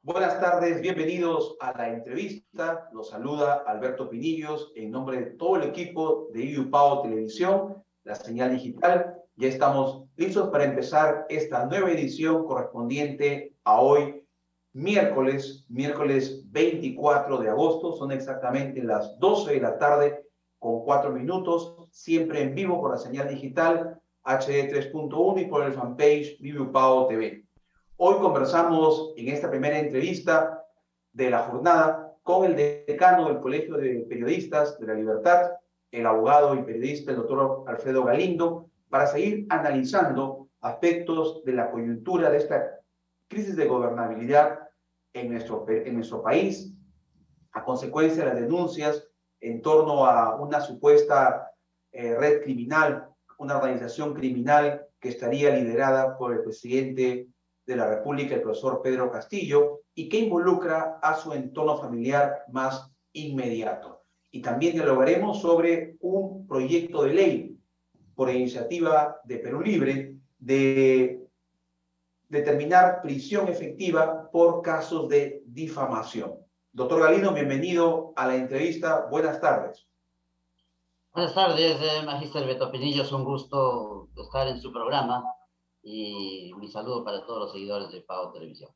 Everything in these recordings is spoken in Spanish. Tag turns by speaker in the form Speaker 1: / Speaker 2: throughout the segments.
Speaker 1: Buenas tardes, bienvenidos a la entrevista. Los saluda Alberto Pinillos en nombre de todo el equipo de IUPAO Televisión, la señal digital. Ya estamos listos para empezar esta nueva edición correspondiente a hoy, miércoles 24 de agosto. Son exactamente las 12 de la tarde con 4 minutos, siempre en vivo por la señal digital HD 3.1 y por el fanpage IUPAO TV. Hoy conversamos en esta primera entrevista de la jornada con el decano del Colegio de Periodistas de la Libertad, el abogado y periodista, el doctor Alfredo Galindo, para seguir analizando aspectos de la coyuntura de esta crisis de gobernabilidad en nuestro país, a consecuencia de las denuncias en torno a una supuesta red criminal, una organización criminal que estaría liderada por el presidente de la República, el profesor Pedro Castillo, y que involucra a su entorno familiar más inmediato. Y también dialogaremos sobre un proyecto de ley por iniciativa de Perú Libre de determinar prisión efectiva por casos de difamación. Doctor Galindo, bienvenido a la entrevista. Buenas tardes.
Speaker 2: Buenas tardes, Magíster Beto Pinillo. Es un gusto estar en su programa y mi saludo para todos los seguidores de PAO Televisión.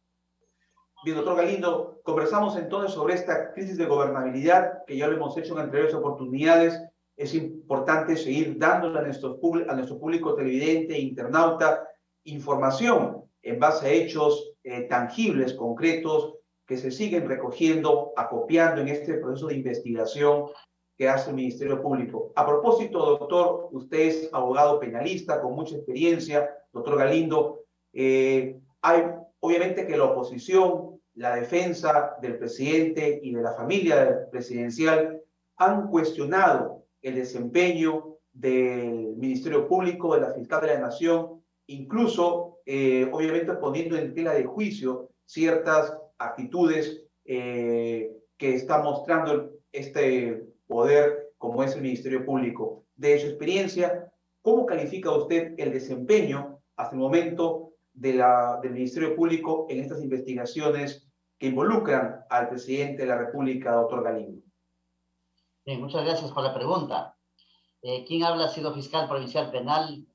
Speaker 1: Bien, doctor Galindo, conversamos entonces sobre esta crisis de gobernabilidad que ya lo hemos hecho en anteriores oportunidades. Es importante seguir dándole a nuestro público televidente e internauta información en base a hechos tangibles, concretos, que se siguen recogiendo, acopiando en este proceso de investigación que hace el Ministerio Público. A propósito, doctor, usted es abogado penalista con mucha experiencia, doctor Galindo. Hay obviamente que la oposición, la defensa del presidente y de la familia presidencial han cuestionado el desempeño del Ministerio Público, de la Fiscal de la Nación, incluso, obviamente, poniendo en tela de juicio ciertas actitudes que está mostrando este poder como es el Ministerio Público. De su experiencia, ¿cómo califica usted el desempeño hasta el momento del Ministerio Público en estas investigaciones que involucran al presidente de la República, doctor Galindo?
Speaker 2: Bien, muchas gracias por la pregunta. Quien habla ha sido fiscal provincial penal.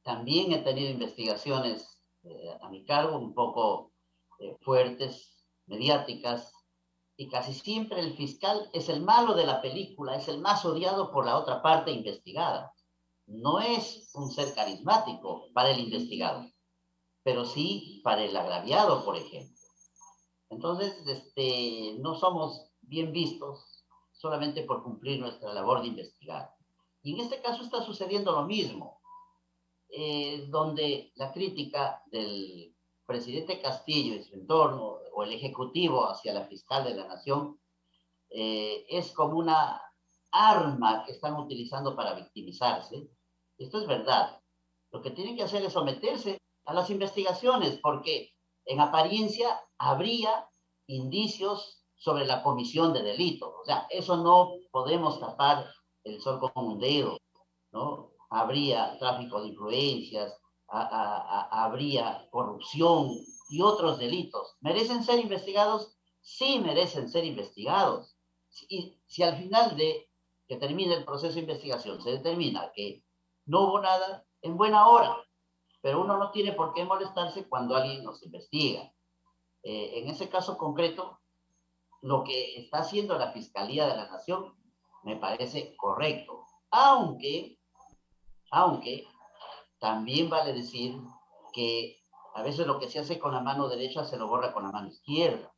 Speaker 2: También he tenido investigaciones a mi cargo un poco fuertes, mediáticas, y casi siempre el fiscal es el malo de la película, es el más odiado por la otra parte investigada. No es un ser carismático para el investigado, pero sí para el agraviado, por ejemplo. Entonces, no somos bien vistos solamente por cumplir nuestra labor de investigar. Y en este caso está sucediendo lo mismo, donde la crítica del presidente Castillo y su entorno, o el Ejecutivo hacia la fiscal de la Nación, es como una arma que están utilizando para victimizarse. Esto es verdad. Lo que tienen que hacer es someterse a las investigaciones, porque en apariencia habría indicios sobre la comisión de delitos. O sea, eso no podemos tapar el sol con un dedo, ¿no? Habría tráfico de influencias, habría corrupción y otros delitos. ¿Merecen ser investigados? Sí, merecen ser investigados. Y si al final de que termine el proceso de investigación se determina que no hubo nada, en buena hora, pero uno no tiene por qué molestarse cuando alguien nos investiga. En ese caso concreto, lo que está haciendo la Fiscalía de la Nación me parece correcto, aunque también vale decir que a veces lo que se hace con la mano derecha se lo borra con la mano izquierda.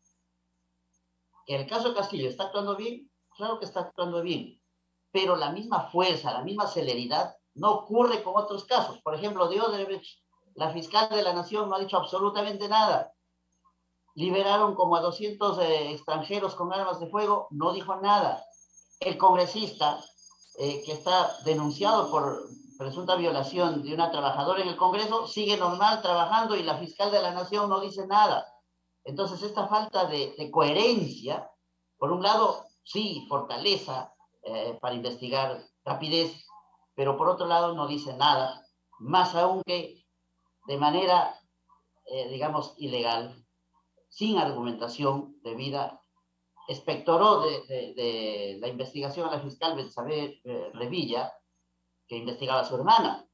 Speaker 2: ¿Que el caso de Castillo está actuando bien? Claro que está actuando bien, pero la misma fuerza, la misma celeridad no ocurre con otros casos. Por ejemplo, de Odebrecht, la fiscal de la Nación no ha dicho absolutamente nada. Liberaron como a 200 extranjeros con armas de fuego, no dijo nada. El congresista que está denunciado por presunta violación de una trabajadora en el Congreso sigue normal trabajando y la fiscal de la Nación no dice nada. Entonces, esta falta de coherencia, por un lado, sí, fortaleza para investigar, rapidez, pero por otro lado no dice nada, más aún que de manera, digamos, ilegal, sin argumentación debida, expectoró de la investigación a la fiscal Betsabe Revilla, que investigaba a su hermana.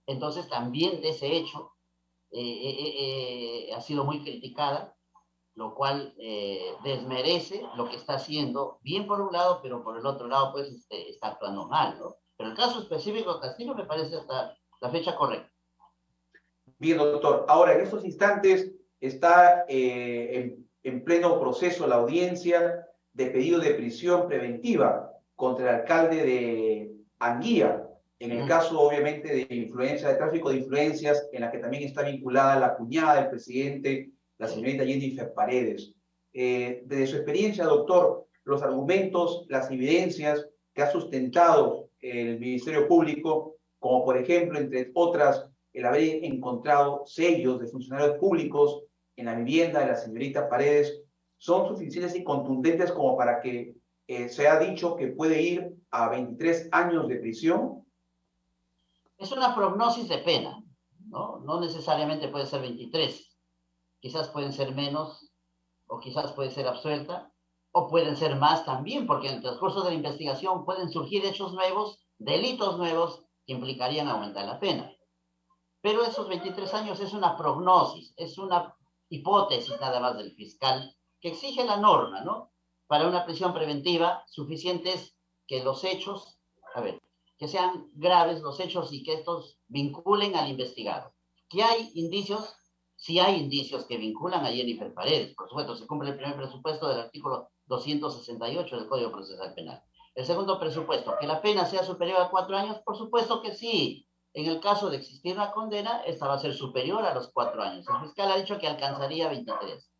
Speaker 2: Entonces también de ese hecho ha sido muy criticada, lo cual desmerece lo que está haciendo, bien por un lado, pero por el otro lado, pues está actuando mal, ¿no? Pero el caso específico de Castillo me parece hasta la fecha correcta.
Speaker 1: Bien, doctor. Ahora, en estos instantes está en pleno proceso la audiencia de pedido de prisión preventiva contra el alcalde de Anguía, en el caso, obviamente, de influencia, de tráfico de influencias, en la que también está vinculada la cuñada del presidente, la señorita Jennifer Paredes. Desde su experiencia, doctor, los argumentos, las evidencias que ha sustentado el Ministerio Público, como por ejemplo, entre otras, el haber encontrado sellos de funcionarios públicos en la vivienda de la señorita Paredes, son suficientes y contundentes como para que se ha dicho que puede ir a 23 años de prisión.
Speaker 2: Es una prognosis de pena, ¿no? No necesariamente puede ser 23, quizás pueden ser menos, o quizás puede ser absuelta, o pueden ser más también, porque en el transcurso de la investigación pueden surgir hechos nuevos, delitos nuevos, que implicarían aumentar la pena. Pero esos 23 años es una prognosis, es una hipótesis nada más del fiscal que exige la norma, ¿no? Para una prisión preventiva, suficiente es que los hechos, a ver, que sean graves los hechos y que estos vinculen al investigado. ¿Que hay indicios? Sí hay indicios que vinculan a Jennifer Paredes. Por supuesto, se cumple el primer presupuesto del artículo 268 del Código Procesal Penal. El segundo presupuesto, que la pena sea superior a 4 años, por supuesto que sí. En el caso de existir una condena, esta va a ser superior a los 4 años. El fiscal ha dicho que alcanzaría 23.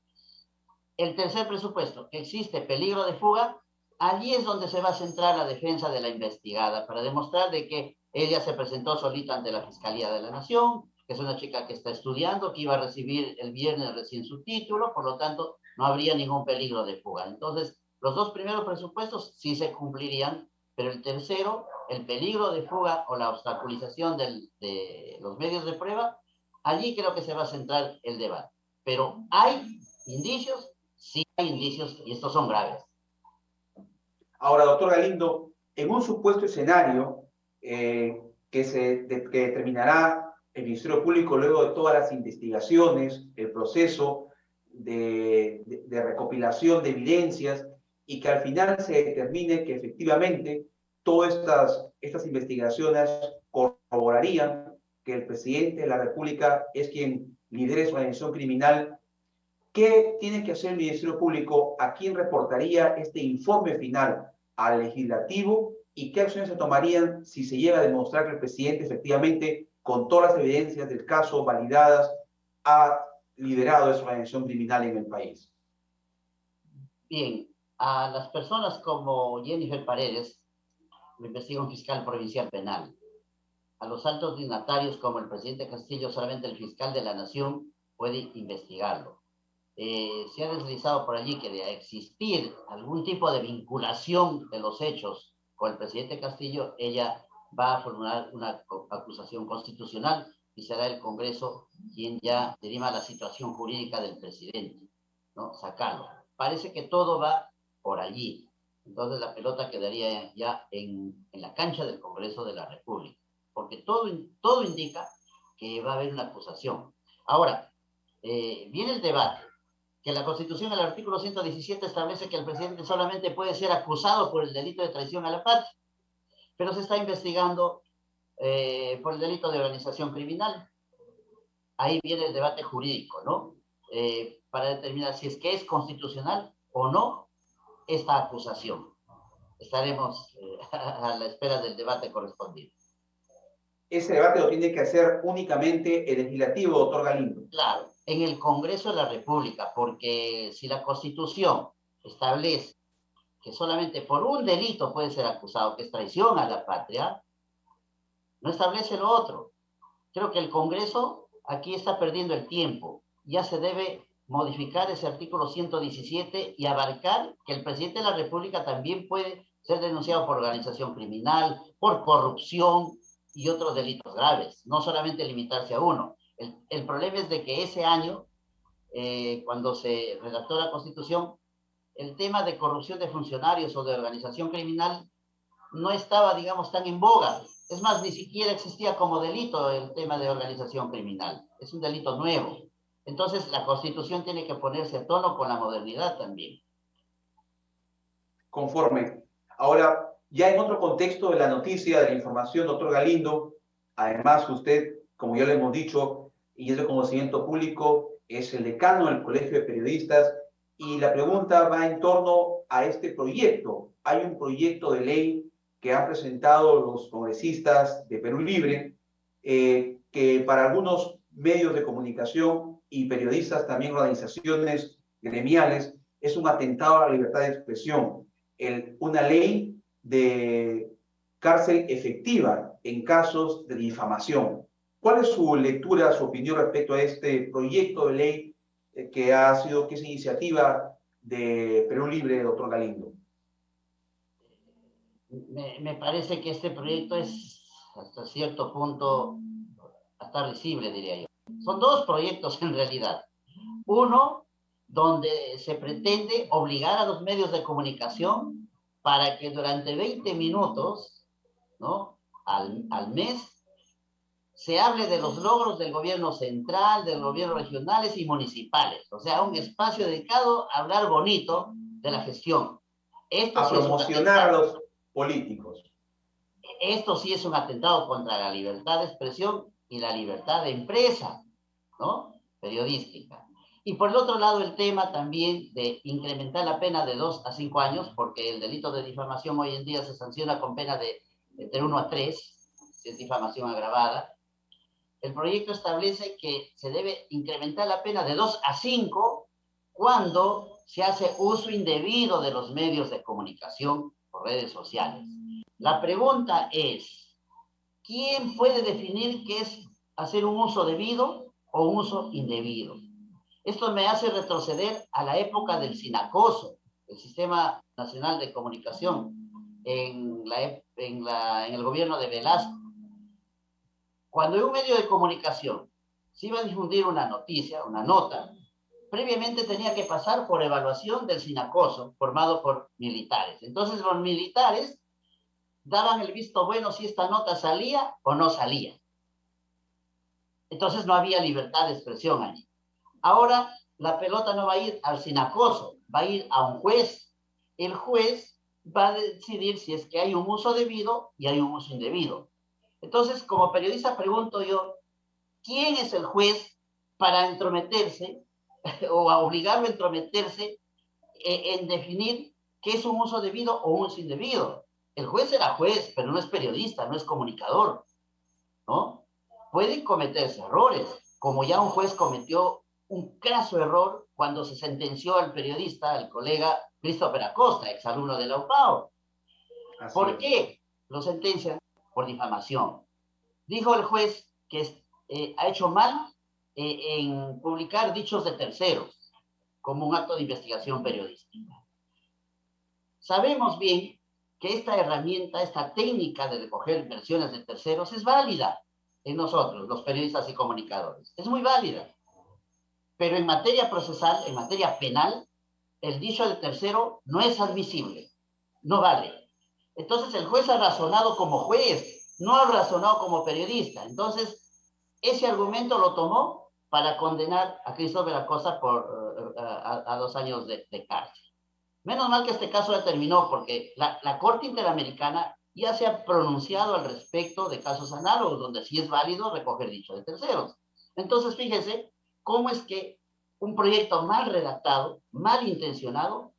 Speaker 2: El tercer presupuesto, que existe peligro de fuga, allí es donde se va a centrar la defensa de la investigada para demostrar de que ella se presentó solita ante la Fiscalía de la Nación, que es una chica que está estudiando, que iba a recibir el viernes recién su título, por lo tanto no habría ningún peligro de fuga. Entonces, los dos primeros presupuestos sí se cumplirían, pero el tercero, el peligro de fuga o la obstaculización de los medios de prueba, allí creo que se va a centrar el debate. Pero hay indicios, sí hay indicios, y estos son graves.
Speaker 1: Ahora, doctor Galindo, en un supuesto escenario que determinará el Ministerio Público luego de todas las investigaciones, el proceso de recopilación de evidencias y que al final se determine que efectivamente todas estas investigaciones corroborarían que el presidente de la República es quien lidera su organización criminal. ¿Qué tiene que hacer el Ministerio Público? ¿A quién reportaría este informe final? ¿Al legislativo? ¿Y qué acciones se tomarían si se llega a demostrar que el presidente efectivamente, con todas las evidencias del caso validadas, ha liderado esa organización criminal en el país?
Speaker 2: Bien, a las personas como Jennifer Paredes lo investiga un fiscal provincial penal. A los altos dignatarios como el presidente Castillo, solamente el fiscal de la Nación puede investigarlo. Se ha deslizado por allí que de existir algún tipo de vinculación de los hechos con el presidente Castillo, ella va a formular una acusación constitucional y será el Congreso quien ya dirima la situación jurídica del presidente, ¿no? Sacarlo. Parece que todo va por allí. Entonces la pelota quedaría ya en la cancha del Congreso de la República, porque todo indica que va a haber una acusación. Ahora, viene el debate, que la Constitución, el artículo 117, establece que el presidente solamente puede ser acusado por el delito de traición a la patria, pero se está investigando por el delito de organización criminal. Ahí viene el debate jurídico, ¿no? Para determinar si es que es constitucional o no esta acusación. Estaremos a la espera del debate correspondiente.
Speaker 1: Ese debate lo tiene que hacer únicamente el legislativo, doctor Galindo.
Speaker 2: Claro, en el Congreso de la República, porque si la Constitución establece que solamente por un delito puede ser acusado, que es traición a la patria, no establece lo otro. Creo que el Congreso aquí está perdiendo el tiempo. Ya se debe modificar ese artículo 117 y abarcar que el presidente de la República también puede ser denunciado por organización criminal, por corrupción y otros delitos graves, no solamente limitarse a uno. El problema es de que ese año cuando se redactó la Constitución, el tema de corrupción de funcionarios o de organización criminal no estaba, digamos, tan en boga. Es más, ni siquiera existía como delito el tema de organización criminal. Es un delito nuevo. Entonces, la Constitución tiene que ponerse a tono con la modernidad también.
Speaker 1: Conforme. Ahora, ya en otro contexto de la noticia, de la información, doctor Galindo, además usted, como ya le hemos dicho, y es de conocimiento público, es el decano del Colegio de Periodistas, y la pregunta va en torno a este proyecto. Hay un proyecto de ley que han presentado los congresistas de Perú Libre, que para algunos medios de comunicación y periodistas, también organizaciones gremiales, es un atentado a la libertad de expresión. Una ley de cárcel efectiva en casos de difamación. ¿Cuál es su lectura, su opinión respecto a este proyecto de ley que es iniciativa de Perú Libre, doctor Galindo?
Speaker 2: Me parece que este proyecto es hasta cierto punto hasta risible, diría yo. Son dos proyectos en realidad. Uno, donde se pretende obligar a los medios de comunicación para que durante 20 minutos, ¿no?, al mes, se hable de los logros del gobierno central, de los gobiernos regionales y municipales. O sea, un espacio dedicado a hablar bonito de la gestión.
Speaker 1: A promocionar a los políticos.
Speaker 2: Esto sí es un atentado contra la libertad de expresión y la libertad de empresa, ¿no?, periodística. Y por el otro lado, el tema también de incrementar la pena de 2 a 5 años, porque el delito de difamación hoy en día se sanciona con pena de entre 1 a 3, si es difamación agravada. El proyecto establece que se debe incrementar la pena de 2 a 5 cuando se hace uso indebido de los medios de comunicación por redes sociales. La pregunta es, ¿quién puede definir qué es hacer un uso debido o un uso indebido? Esto me hace retroceder a la época del SINACOSO, el Sistema Nacional de Comunicación, en el gobierno de Velasco. Cuando en un medio de comunicación se iba a difundir una noticia, una nota, previamente tenía que pasar por evaluación del SINACOSO, formado por militares. Entonces los militares daban el visto bueno si esta nota salía o no salía. Entonces no había libertad de expresión allí. Ahora la pelota no va a ir al SINACOSO, va a ir a un juez. El juez va a decidir si es que hay un uso debido y hay un uso indebido. Entonces, como periodista pregunto yo, ¿quién es el juez para entrometerse o a obligarlo a entrometerse en definir qué es un uso debido o un uso indebido? El juez era juez, pero no es periodista, no es comunicador, ¿no? Pueden cometerse errores, como ya un juez cometió un craso error cuando se sentenció al periodista, al colega Christopher Acosta, exalumno de la UPAO. ¿Por qué lo sentencian? Por difamación. Dijo el juez que ha hecho mal en publicar dichos de terceros como un acto de investigación periodística. Sabemos bien que esta herramienta, esta técnica de recoger versiones de terceros es válida en nosotros, los periodistas y comunicadores. Es muy válida. Pero en materia procesal, en materia penal, el dicho de tercero no es admisible, no vale. Entonces el juez ha razonado como juez, no ha razonado como periodista. Entonces ese argumento lo tomó para condenar a Christopher Acosta a 2 años de cárcel. Menos mal que este caso ya terminó, porque la Corte Interamericana ya se ha pronunciado al respecto de casos análogos, donde sí es válido recoger dicho de terceros. Entonces, fíjese cómo es que un proyecto mal redactado, mal intencionado,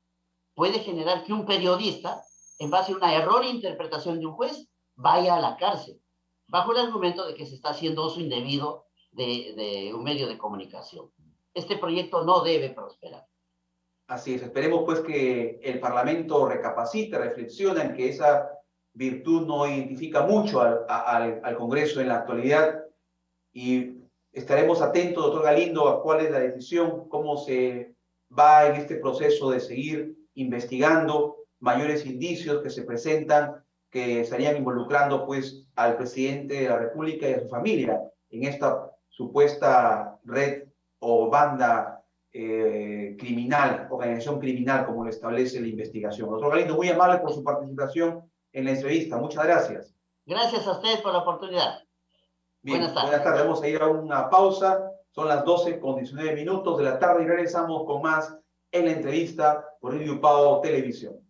Speaker 2: puede generar que un periodista, en base a una errónea interpretación de un juez, vaya a la cárcel, bajo el argumento de que se está haciendo uso indebido de un medio de comunicación. Este proyecto no debe prosperar.
Speaker 1: Así es, esperemos pues que el Parlamento recapacite, reflexione en que esa virtud no identifica mucho al Congreso en la actualidad, y estaremos atentos, doctor Galindo, a cuál es la decisión, cómo se va en este proceso de seguir investigando mayores indicios que se presentan, que estarían involucrando pues al presidente de la República y a su familia en esta supuesta red o banda criminal, organización criminal, como lo establece la investigación. Doctor Galindo, muy amable por su participación en la entrevista. Muchas gracias.
Speaker 2: Gracias a ustedes por la oportunidad.
Speaker 1: Bien, buenas tardes. Vamos a ir a una pausa. Son las 12:19 de la tarde y regresamos con más en la entrevista por IUPAO Televisión.